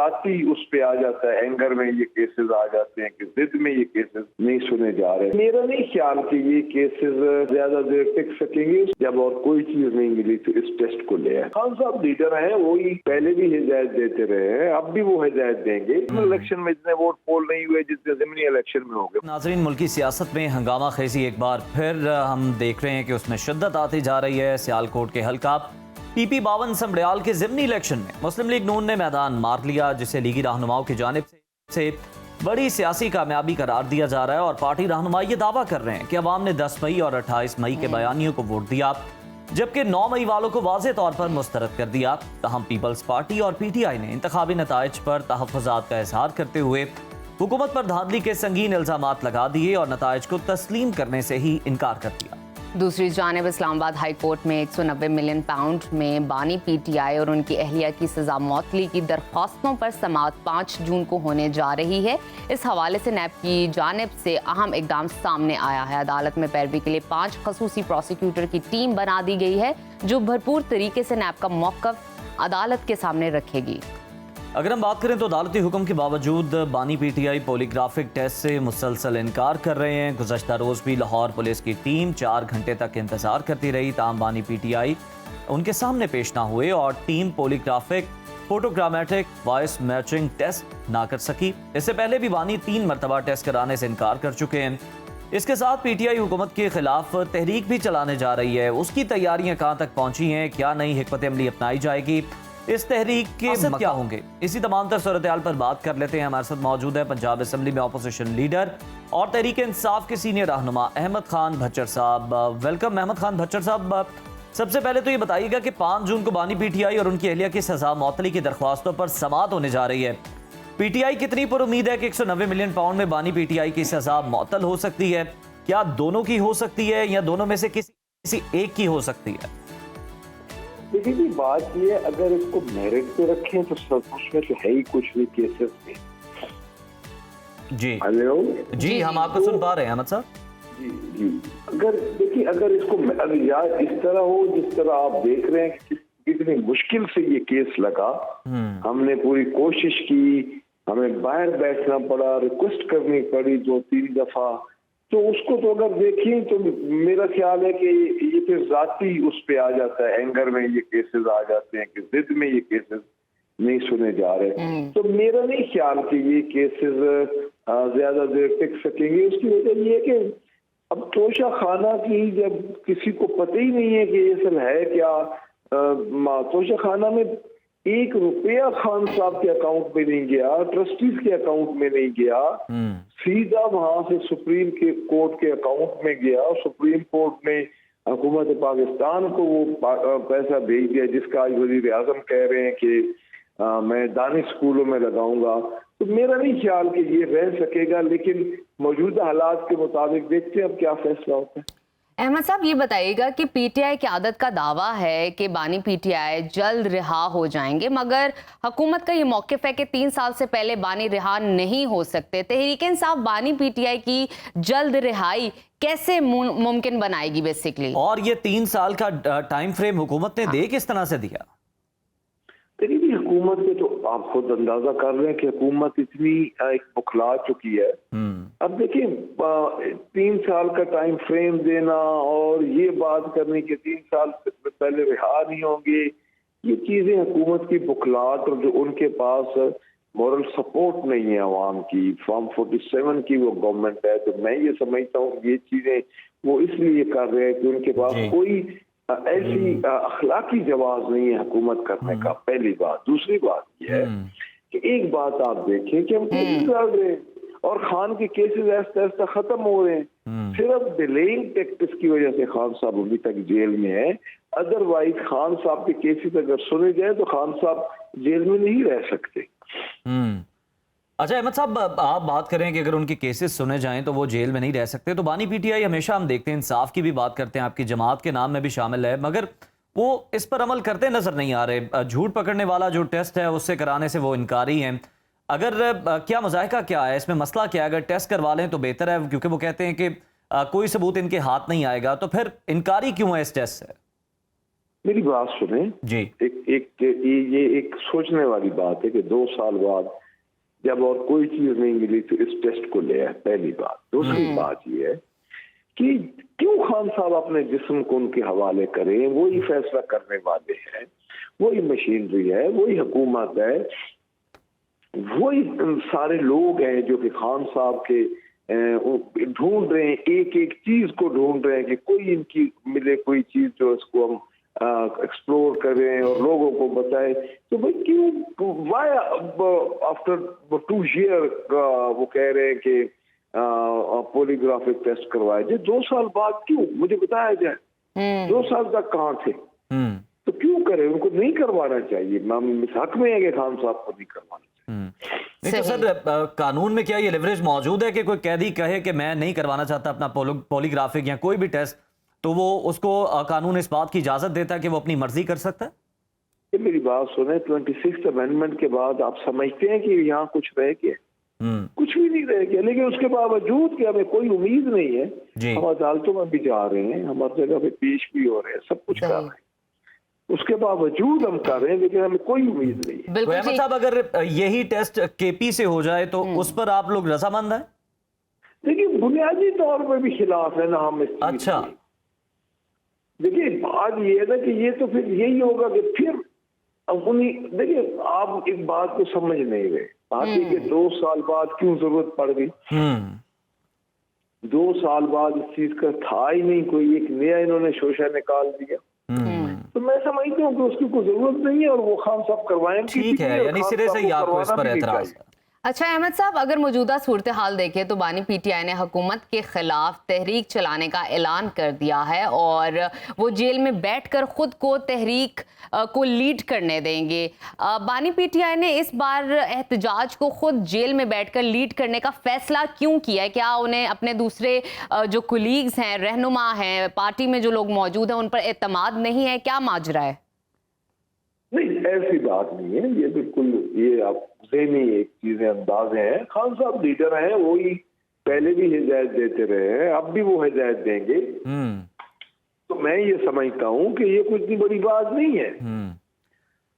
ذاتی اس پہ آ جاتا ہے، اینگر میں یہ کیسز آ جاتے ہیں کہ ضد میں یہ کیسز نہیں سنے جا رہے. میرا نہیں خیال کہ یہ کیسز زیادہ دیر ٹک سکیں گے. جب اور کوئی چیز نہیں ملی تو اس ٹیسٹ کو لے آئے. خان صاحب لیڈر ہیں، وہی پہلے بھی ہدایت دیتے رہے ہیں، اب بھی وہ ہدایت دیں گے. الیکشن میں اتنے ووٹ پول نہیں ہوئے جتنے ضمنی الیکشن میں ہو گئے. ناظرین، ملکی سیاست میں ہنگامہ خیزی ایک بار پھر ہم دیکھ رہے ہیں کہ اس میں شدت آتی جا رہی ہے. سیالکوٹ کے حلقہ پی پی 52 سمبڑیال کے ضمنی الیکشن میں مسلم لیگ نون نے میدان مار لیا، جسے لیگی رہنماؤں کی جانب سے بڑی سیاسی کامیابی قرار دیا جا رہا ہے. اور پارٹی رہنما یہ دعویٰ کر رہے ہیں کہ عوام نے 10 مئی اور 28 مئی کے بیانیوں کو ووٹ دیا، جبکہ 9 مئی والوں کو واضح طور پر مسترد کر دیا. تاہم پیپلز پارٹی اور پی ٹی آئی نے انتخابی نتائج پر تحفظات کا اظہار کرتے ہوئے حکومت پر دھاندلی کے سنگین الزامات لگا دیے اور نتائج کو تسلیم کرنے سے ہی انکار کر دیا. دوسری جانب اسلام آباد ہائی کورٹ میں 190 ملین پاؤنڈ میں بانی پی ٹی آئی اور ان کی اہلیہ کی سزا معطلی کی درخواستوں پر سماعت 5 جون کو ہونے جا رہی ہے. اس حوالے سے نیب کی جانب سے اہم اقدام سامنے آیا ہے. عدالت میں پیروی کے لیے 5 خصوصی پروسیکیوٹر کی ٹیم بنا دی گئی ہے، جو بھرپور طریقے سے نیب کا موقف عدالت کے سامنے رکھے گی. اگر ہم بات کریں تو عدالتی حکم کے باوجود بانی پی ٹی آئی پولیگرافک ٹیسٹ سے مسلسل انکار کر رہے ہیں. گزشتہ روز بھی لاہور پولیس کی ٹیم 4 گھنٹے تک انتظار کرتی رہی، تاہم بانی پی ٹی آئی ان کے سامنے پیش نہ ہوئے اور ٹیم پولیگرافک، فوٹوگرامیٹک، وائس میچنگ ٹیسٹ نہ کر سکی. اس سے پہلے بھی بانی 3 مرتبہ ٹیسٹ کرانے سے انکار کر چکے ہیں. اس کے ساتھ پی ٹی آئی حکومت کے خلاف تحریک بھی چلانے جا رہی ہے. اس کی تیاریاں کہاں تک پہنچی ہیں؟ کیا نئی حکمت عملی اپنائی جائے گی؟ اس تحریک کے مقصد کیا ہوں گے؟ اسی تمام تر صورتحال پر بات کر لیتے ہیں. ہمارے ساتھ موجود ہے پنجاب اسمبلی میں اپوزیشن لیڈر اور تحریک انصاف کے سینئر رہنما احمد خان بھچر صاحب. ویلکم احمد خان بھچر صاحب. سب سے پہلے تو یہ بتائیے گا کہ 5 جون کو بانی پی ٹی آئی اور ان کی اہلیہ کی سزا معطلی کی درخواستوں پر سماعت ہونے جا رہی ہے. پی ٹی آئی کتنی پر امید ہے کہ 190 ملین پاؤنڈ میں بانی پی ٹی آئی کی سزا معطل ہو سکتی ہے؟ کیا دونوں کی ہو سکتی ہے یا دونوں میں سے کسی ایک کی ہو سکتی ہے؟ دیکھیے جی، بات یہ ہے اگر اس کو میرٹ پہ رکھیں تو سب اس میں تو ہے ہی کچھ بھی کیسز میں. جی ہلو جی، ہم آپ کو سن پا رہے ہیں احمد صاحب. جی اگر دیکھیے اگر اس کو یار اس طرح ہو جس طرح آپ دیکھ رہے ہیں کہ کتنی مشکل سے یہ کیس لگا، ہم نے پوری کوشش کی، ہمیں باہر بیٹھنا پڑا، ریکویسٹ کرنی پڑی 2-3 دفعہ. تو اس کو تو اگر دیکھیں تو میرا خیال ہے کہ یہ پھر ذاتی اس پہ آ جاتا ہے، اینگر میں یہ کیسز آ جاتے ہیں کہ ضد میں یہ کیسز نہیں سنے جا رہے. تو میرا نہیں خیال کہ یہ کیسز زیادہ دیر ٹک سکیں گے. اس کی وجہ یہ ہے کہ اب توشہ خانہ کی جب کسی کو پتہ ہی نہیں ہے کہ یہ اصل ہے کیا، توشہ خانہ میں 1 روپیہ خان صاحب کے اکاؤنٹ میں نہیں گیا، ٹرسٹیز کے اکاؤنٹ میں نہیں گیا، سیدھا وہاں سے سپریم کورٹ کے اکاؤنٹ میں گیا. سپریم کورٹ نے حکومت پاکستان کو وہ پیسہ بھیج دیا جس کا آج وزیر اعظم کہہ رہے ہیں کہ میں دانش اسکولوں میں لگاؤں گا. تو میرا نہیں خیال کہ یہ رہ سکے گا، لیکن موجودہ حالات کے مطابق دیکھتے ہیں اب کیا فیصلہ ہوتا ہے. احمد صاحب یہ بتائیے گا کہ پی ٹی آئی قیادت کا دعویٰ ہے کہ بانی پی ٹی آئی جلد رہا ہو جائیں گے، مگر حکومت کا یہ موقف ہے کہ 3 سال سے پہلے بانی رہا نہیں ہو سکتے. تحریک انصاف بانی پی ٹی آئی کی جلد رہائی کیسے ممکن بنائے گی بیسیکلی؟ اور یہ 3 سال کا ٹائم فریم حکومت نے دے کس طرح سے دیا؟ دیکھیے حکومت کے تو آپ خود اندازہ کر رہے ہیں کہ حکومت اتنی ایک بکھلا چکی ہے. اب دیکھیں 3 سال کا ٹائم فریم دینا اور یہ بات کرنے کے 3 سال سے پہلے رہا نہیں ہوں گے، یہ چیزیں حکومت کی بکھلاہٹ اور جو ان کے پاس مورل سپورٹ نہیں ہے عوام کی. فارم 47 کی وہ گورنمنٹ ہے، تو میں یہ سمجھتا ہوں یہ چیزیں وہ اس لیے کر رہے ہیں کہ ان کے پاس کوئی ایسی اخلاقی جواز نہیں ہے حکومت کرنے کا. پہلی بات. دوسری بات یہ ہے کہ ایک بات آپ دیکھیں کہ ہم کیسز لڑ رہے ہیں اور خان کے کیسز ایسا ایسا ختم ہو رہے ہیں. صرف ڈیلیئنگ ٹیکٹس کی وجہ سے خان صاحب ابھی تک جیل میں ہیں. ادروائز خان صاحب کے کیسز اگر سنے جائیں تو خان صاحب جیل میں نہیں رہ سکتے. اچھا احمد صاحب، آپ بات کریں کہ اگر ان کے کیسز سنے جائیں تو وہ جیل میں نہیں رہ سکتے، تو بانی پی ٹی آئی ہمیشہ ہم دیکھتے ہیں انصاف کی بھی بات کرتے ہیں، آپ کی جماعت کے نام میں بھی شامل ہے، مگر وہ اس پر عمل کرتے نظر نہیں آ رہے. جھوٹ پکڑنے والا جو ٹیسٹ ہے اس سے کرانے سے وہ انکاری ہیں. اگر کیا مذائقہ کیا ہے اس میں؟ مسئلہ کیا ہے؟ اگر ٹیسٹ کروا لیں تو بہتر ہے، کیونکہ وہ کہتے ہیں کہ کوئی ثبوت ان کے ہاتھ نہیں آئے گا، تو پھر انکاری کیوں ہے اس ٹیسٹ سے؟ मेरी बात सुने जी। ये एक सोचने वाली बात है कि 2 साल बाद जब और कोई चीज नहीं मिली तो इस टेस्ट को ले आए, पहली बात। दूसरी बात ये है कि क्यों खान साहब अपने जिस्म को उनके हवाले करें, वही फैसला करने वाले हैं, वही मशीनरी है, वही हुकूमत है, वही सारे लोग हैं जो कि खान साहब के ढूंढ रहे हैं, एक एक चीज को ढूंढ रहे हैं कि कोई इनकी मिले कोई चीज जो इसको हम एक्सप्लोर करें और लोगों को बताएं। तो भाई क्यों वाई आफ्टर 2 ईयर वो कह रहे हैं कि पॉलीग्राफिक टेस्ट करवाया जाए, 2 साल बाद क्यों मुझे बताया जाए। 2 साल तक कहाँ थे, तो क्यों करें, उनको नहीं करवाना चाहिए। हक में है कि खान साहब को नहीं करवाना चाहिए। नहीं तो सर कानून में क्या ये लेवरेज मौजूद है कि कोई कैदी कहे कि मैं नहीं करवाना चाहता अपना पॉलीग्राफिक या कोई भी टेस्ट, तो वो उसको कानून इस बात की इजाजत देता है कि वो अपनी मर्जी कर सकता है? ये मेरी बात सुने, 26th अमेंडमेंट के बाद आप समझते हैं कि यहाँ कुछ रह गया? कुछ भी नहीं रह गया। लेकिन उसके बावजूद कि हमें कोई उम्मीद नहीं है, हम अदालतों में भी जा रहे हैं, हम हर जगह पे पेश भी हो रहे हैं, सब कुछ कर रहे हैं, उसके बावजूद हम कर रहे हैं, लेकिन हमें कोई उम्मीद नहीं है। तो अहमद साहब अगर यही टेस्ट केपी से हो जाए तो उस पर आप लोग रजामंद हैं? देखिए बुनियादी तौर पर भी खिलाफ है ना हम इस चीज अच्छा के। देखिए बात ये है ना कि ये तो फिर यही होगा कि फिर अब उन्हीं, देखिए आप एक बात को समझ नहीं रहे, बात है कि 2 साल बाद क्यों जरूरत पड़ गई। 2 साल बाद इस चीज का था ही नहीं कोई, एक नया इन्होंने शोशा निकाल दिया। तो मैं समझता हूँ कि उसकी कोई जरूरत नहीं है और वो खान साहब करवाएं। ठीक है, यानी सिरे से ही आपको इस पर एतराज है। अच्छा अहमद साहब, अगर मौजूदा सूरत हाल देखें तो बानी पीटीआई ने हुकूमत के खिलाफ तहरीक चलाने का ऐलान कर दिया है और वो जेल में बैठकर खुद को तहरीक को लीड करने देंगे। बानी पीटीआई ने इस बार एहतजाज को खुद जेल में बैठकर लीड करने का फैसला क्यों किया है? क्या उन्हें अपने दूसरे जो कुलीग्स हैं, रहनुमा हैं, पार्टी में जो लोग मौजूद हैं, उन पर एतमाद नहीं है? क्या माजरा है? नहीं ऐसी बात नहीं है, ये बिल्कुल ये आप ज़हनी एक चीजें अंदाजे हैं। खान साहब लीडर हैं, वो ही पहले भी हिदायत देते रहे हैं, अब भी वो हिदायत देंगे। तो मैं ये समझता हूँ कि ये कुछ भी बड़ी बात नहीं है।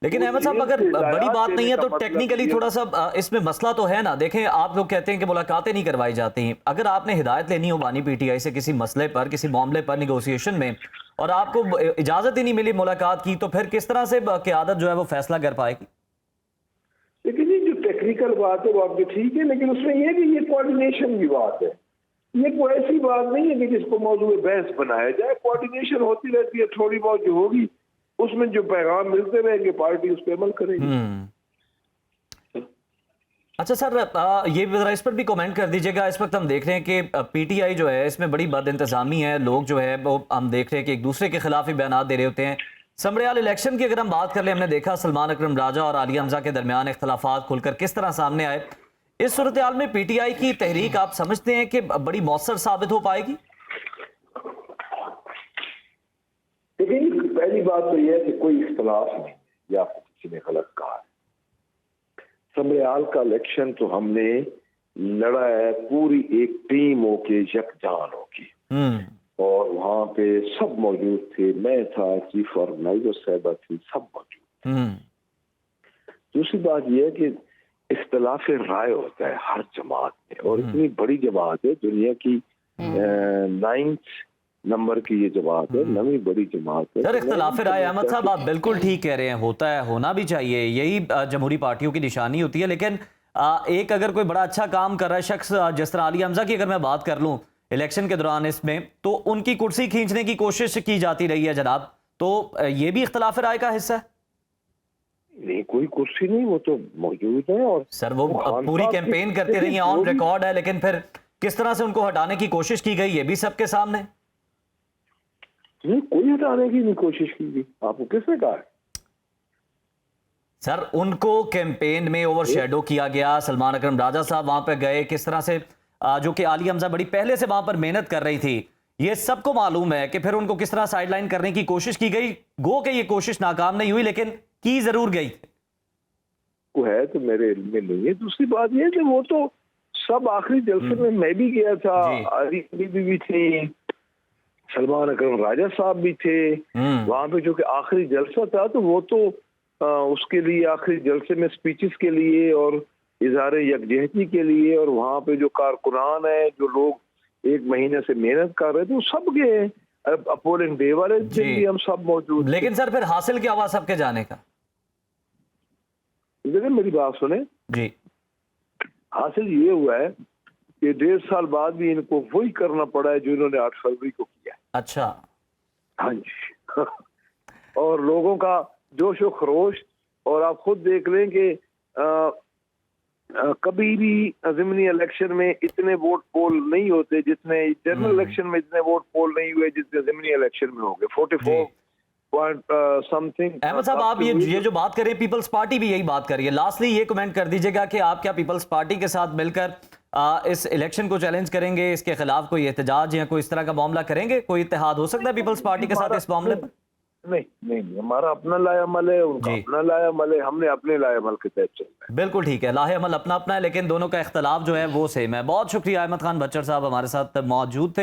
लेकिन अहमद साहब अगर बड़ी बात नहीं है तो टेक्निकली थोड़ा सा इसमें मसला तो है ना। देखें आप लोग कहते हैं कि मुलाकातें नहीं करवाई जाती, अगर आपने हिदायत लेनी हो बानी पीटीआई से किसी मसले पर, किसी मामले पर निगोशिएशन में, और आपको इजाजत ही नहीं मिली मुलाकात की, तो फिर किस तरह से क़यादत जो है वो फैसला कर पाएगी? लेकिन ये जो टेक्निकल बात है वो आपकी ठीक है, लेकिन उसमें ये भी ये कोऑर्डिनेशन की बात है। ये कोई ऐसी बात नहीं है कि जिसको मौजूद बहस बनाया जाए। कोऑर्डिनेशन होती रहती है, थोड़ी बहुत जो होगी उसमें जो पैगाम मिलते रहेंगे पार्टी उस पर अमल करेगी। अच्छा सर ये जरा इस पर भी कमेंट कर दीजिएगा। इस वक्त हम देख रहे हैं कि पीटीआई जो है इसमें बड़ी बदइंतजामी है, लोग जो है वो हम देख रहे हैं कि एक दूसरे के खिलाफ ही बयान दे रहे होते हैं। समरियाल इलेक्शन की अगर हम बात कर ले, हमने देखा सलमान अकरम राजा और आलिया हमजा के दरमियान इख्तलाफात खुलकर किस तरह सामने आए। इस सूरत हाल में पीटीआई की तहरीक आप समझते हैं कि बड़ी मौसर साबित हो पाएगी? लेकिन पहली बात तो यह है कि कोई इख्तलाफ नहीं, या आपको किसी ने गलत कहा है। समरियाल का इलेक्शन तो हमने लड़ा है पूरी एक टीम होके, यकजान होके, और वहां पे सब मौजूद थे। मैं था, चीफ ऑर्गेनाइजर साहबा थी, सब मौजूद। दूसरी बात यह है कि इख्तलाफ राय होता है हर जमात में, और इतनी बड़ी जमात है, दुनिया की 9th नंबर की ये जमात है, नवी बड़ी जमात है। सर इख्तलाफ राय अहमद साहब आप बिल्कुल ठीक कह रहे हैं, होता है, होना भी चाहिए, यही जमहूरी पार्टियों की निशानी होती है। लेकिन एक अगर कोई बड़ा अच्छा काम कर रहा है शख्स, जिस तरह आलिया हमजा की अगर मैं बात कर लूं इलेक्शन के दौरान, इसमें तो उनकी कुर्सी खींचने की कोशिश की जाती रही है जनाब, तो ये भी इख्तलाफ राय का हिस्सा है? नहीं कोई कुर्सी नहीं, वो तो मौजूद है। और सर वो पूरी कैंपेन करते रही है, ऑन रिकॉर्ड है, लेकिन फिर किस तरह से उनको हटाने की कोशिश की गई ये भी सबके सामने। नहीं कोई हटाने की नहीं कोशिश की गई, आपको किसने कहा है? सर उनको कैंपेन में ओवर शेडो किया गया, सलमान अकरम राजा साहब वहां पर गए, किस तरह से जो कि आलिया हमजा बड़ी पहले से वहां पर मेहनत कर रही थी, ये सबको मालूम है कि फिर उनको किस तरह साइडलाइन करने की कोशिश की गई। गो कि ये कोशिश नाकाम नहीं हुई, लेकिन की जरूर गई वो है तो मेरे इल्म में नहीं है। दूसरी बात ये कि वो तो सब आखिरी जलसे में मैं भी गया था, बीबी भी थी, सलमान अकरम राजा साहब भी थे वहां पे, जो कि आखिरी जलसा था, तो वो तो उसके लिए आखिरी जलसे में स्पीचेस के लिए और इजहार यकजहती के लिए, और वहां पे जो कारकुनान है, जो लोग एक महीने से मेहनत कर रहे थे, वो सब गए। पोलिंग डे वाले दिन भी हम सब मौजूद। लेकिन सर फिर हासिल क्या हुआ सबके जाने का? देखिए मेरी बात सुने जी। हासिल ये हुआ है कि 1.5 साल बाद भी इनको वही करना पड़ा है जो इन्होंने 8 फरवरी को किया है। अच्छा। हाँ जी। और लोगों का जोश व खरोश, और आप खुद देख लें कि कभी भी ज़िमनी इलेक्शन में इतने वोट पोल नहीं होते जितने, जनरल इलेक्शन में इतने वोट पोल नहीं हुए जितने ज़िमनी इलेक्शन में हो गए। 44 पॉइंट समथिंग। अहमद साहब, आप ये जो बात कर रहे हैं, पीपल्स पार्टी भी यही बात कर रही है। लास्टली ये कमेंट कर दीजिएगा कि आप क्या पीपल्स पार्टी के साथ मिलकर इस इलेक्शन को चैलेंज करेंगे, इसके खिलाफ कोई एहतजाज या कोई इस तरह का मामला करेंगे? कोई इत्तेहाद हो सकता है पीपल्स पार्टी के साथ इस मामले पर? नहीं, हमारा अपना लाएअमल है, उनका अपना लाएअमल है, हमने अपने लाएअमल के तहत चलना है। बिल्कुल ठीक है, लाएअमल अपना अपना है, लेकिन दोनों का इख्तलाफ जो है वो सेम है। बहुत शुक्रिया अहमद खान बच्चर साहब हमारे साथ मौजूद थे।